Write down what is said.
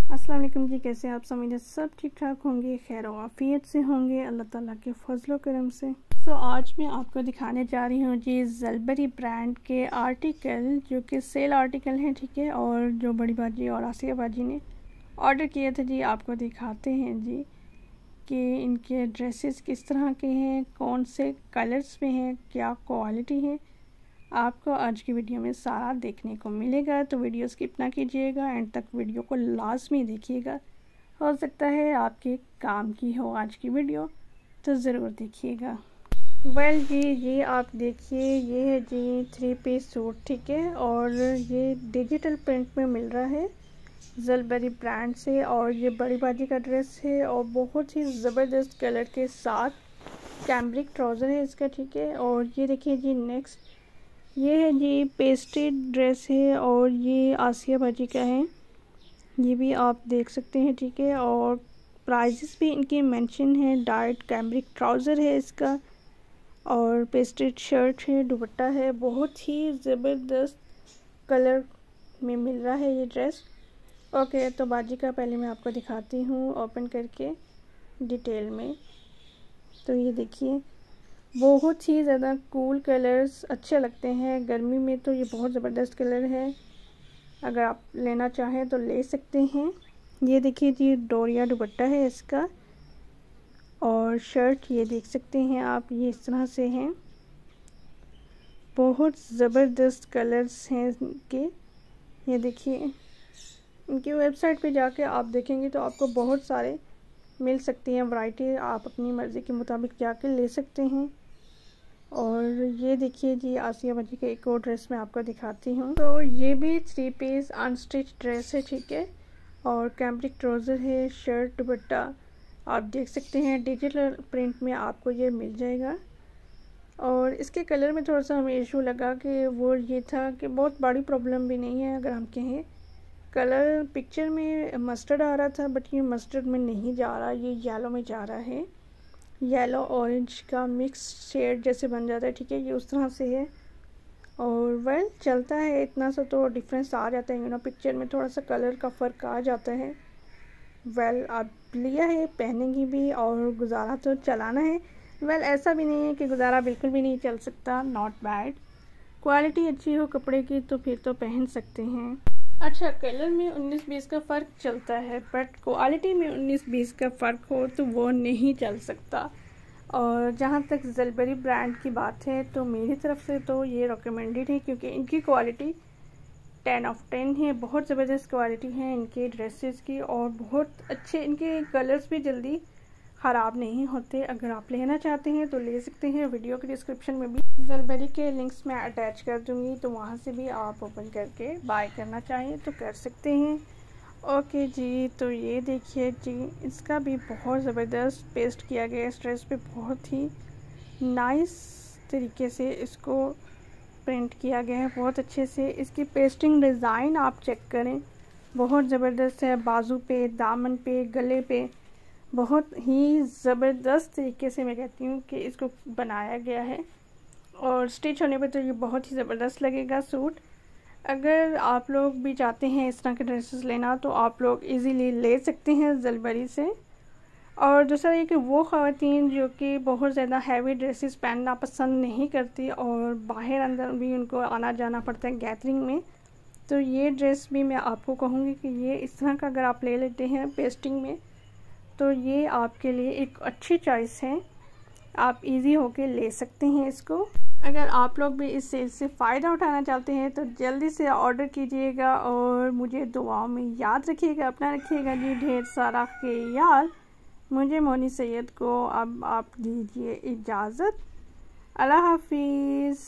अस्सलाम वालेकुम जी, कैसे आप सब ठीक ठाक होंगे, खैर आफियत से होंगे अल्लाह ताला के फजलो करम से। आज मैं आपको दिखाने जा रही हूँ जी ज़लबरी ब्रांड के आर्टिकल जो कि सेल आर्टिकल हैं, ठीक है। और जो बड़ी बाजी और आसिया बाजी ने ऑर्डर किए थे जी, आपको दिखाते हैं जी कि इनके ड्रेसेस किस तरह के हैं, कौन से कलर्स में हैं, क्या क्वालिटी है। आपको आज की वीडियो में सारा देखने को मिलेगा, तो वीडियो स्किप ना कीजिएगा, एंड तक वीडियो को लाजमी देखिएगा। हो सकता है आपके काम की हो आज की वीडियो, तो ज़रूर देखिएगा। वेल जी, ये आप देखिए, ये है जी 3 पीस सूट, ठीक है। और ये डिजिटल प्रिंट में मिल रहा है ज़लबरी ब्रांड से, और ये बड़ी बाजी का ड्रेस है और बहुत ही ज़बरदस्त कलर के साथ कैम्ब्रिक ट्राउज़र है इसका, ठीक है। और ये देखिए जी नेक्स्ट, ये है जी पेस्टेड ड्रेस है और ये आसिया बाजी का है, ये भी आप देख सकते हैं, ठीक है। और प्राइजेस भी इनके मेंशन है। डाइट कैम्ब्रिक ट्राउज़र है इसका और पेस्टेड शर्ट है, दुपट्टा है, बहुत ही ज़बरदस्त कलर में मिल रहा है ये ड्रेस। ओके, तो बाजी का पहले मैं आपको दिखाती हूँ ओपन करके डिटेल में। तो ये देखिए, बहुत ही ज़्यादा कूल कलर्स अच्छे लगते हैं गर्मी में, तो ये बहुत ज़बरदस्त कलर है। अगर आप लेना चाहें तो ले सकते हैं। ये देखिए जी डोरिया दुपट्टा है इसका, और शर्ट ये देख सकते हैं आप, ये इस तरह से हैं। बहुत ज़बरदस्त कलर्स हैं इनके। ये देखिए, इनकी वेबसाइट पे जाके आप देखेंगे तो आपको बहुत सारे मिल सकती हैं वैरायटी, आप अपनी मर्ज़ी के मुताबिक जाके ले सकते हैं। और ये देखिए जी आसिया बाजी का एक और ड्रेस मैं आपको दिखाती हूँ। तो ये भी 3 पीस अनस्टिच ड्रेस है, ठीक है। और कैम्ब्रिक ट्राउज़र है, शर्ट दुपट्टा आप देख सकते हैं, डिजिटल प्रिंट में आपको ये मिल जाएगा। और इसके कलर में थोड़ा सा हमें इशू लगा कि वो ये था कि बहुत बड़ी प्रॉब्लम भी नहीं है अगर हम कहें। कलर पिक्चर में मस्टर्ड आ रहा था, बट ये मस्टर्ड में नहीं जा रहा, ये येलो में जा रहा है। येलो ऑरेंज का मिक्स शेड जैसे बन जाता है, ठीक है, ये उस तरह से है। और वेल चलता है, इतना सा तो डिफरेंस आ जाता है, पिक्चर में थोड़ा सा कलर का फ़र्क आ जाता है। वेल आप लिया है, पहनेंगी भी और गुजारा तो चलाना है। वेल ऐसा भी नहीं है कि गुजारा बिल्कुल भी नहीं चल सकता, नॉट बैड। क्वालिटी अच्छी हो कपड़े की तो फिर तो पहन सकते हैं। अच्छा, कलर में 19-20 का फ़र्क चलता है, बट क्वालिटी में 19-20 का फ़र्क हो तो वो नहीं चल सकता। और जहाँ तक ज़लबरी ब्रांड की बात है, तो मेरी तरफ से तो ये रिकमेंडेड है, क्योंकि इनकी क्वालिटी 10 ऑफ 10 है। बहुत ज़बरदस्त क्वालिटी है इनके ड्रेसेस की, और बहुत अच्छे इनके कलर्स भी जल्दी ख़राब नहीं होते। अगर आप लेना चाहते हैं तो ले सकते हैं। वीडियो के डिस्क्रिप्शन में भी ज़लबरी के लिंक्स मैं अटैच कर दूंगी, तो वहाँ से भी आप ओपन करके बाय करना चाहें तो कर सकते हैं। ओके जी, तो ये देखिए जी, इसका भी बहुत ज़बरदस्त पेस्ट किया गया इस ड्रेस पे, बहुत ही नाइस तरीके से इसको प्रिंट किया गया है, बहुत अच्छे से। इसकी पेस्टिंग डिज़ाइन आप चेक करें, बहुत ज़बरदस्त है। बाजू पे, दामन पे, गले पे बहुत ही ज़बरदस्त तरीके से मैं कहती हूँ कि इसको बनाया गया है। और स्टिच होने पे तो ये बहुत ही ज़बरदस्त लगेगा सूट। अगर आप लोग भी चाहते हैं इस तरह के ड्रेसेस लेना, तो आप लोग इजीली ले सकते हैं ज़लबरी से। और दूसरा ये कि वो ख़वातीन जो कि बहुत ज़्यादा हैवी ड्रेसेस पहनना पसंद नहीं करती और बाहर अंदर भी उनको आना जाना पड़ता है गैदरिंग में, तो ये ड्रेस भी मैं आपको कहूँगी कि ये इस तरह का अगर आप ले लेते हैं पेस्टिंग में, तो ये आपके लिए एक अच्छी चॉइस है। आप इजी होके ले सकते हैं इसको। अगर आप लोग भी इस सेल से फ़ायदा उठाना चाहते हैं तो जल्दी से ऑर्डर कीजिएगा, और मुझे दुआओं में याद रखिएगा, अपना रखिएगा जी ढेर सारा ख्याल। मुझे मोनी सैयद को अब आप दीजिए इजाज़त। अल्लाह हाफिज़।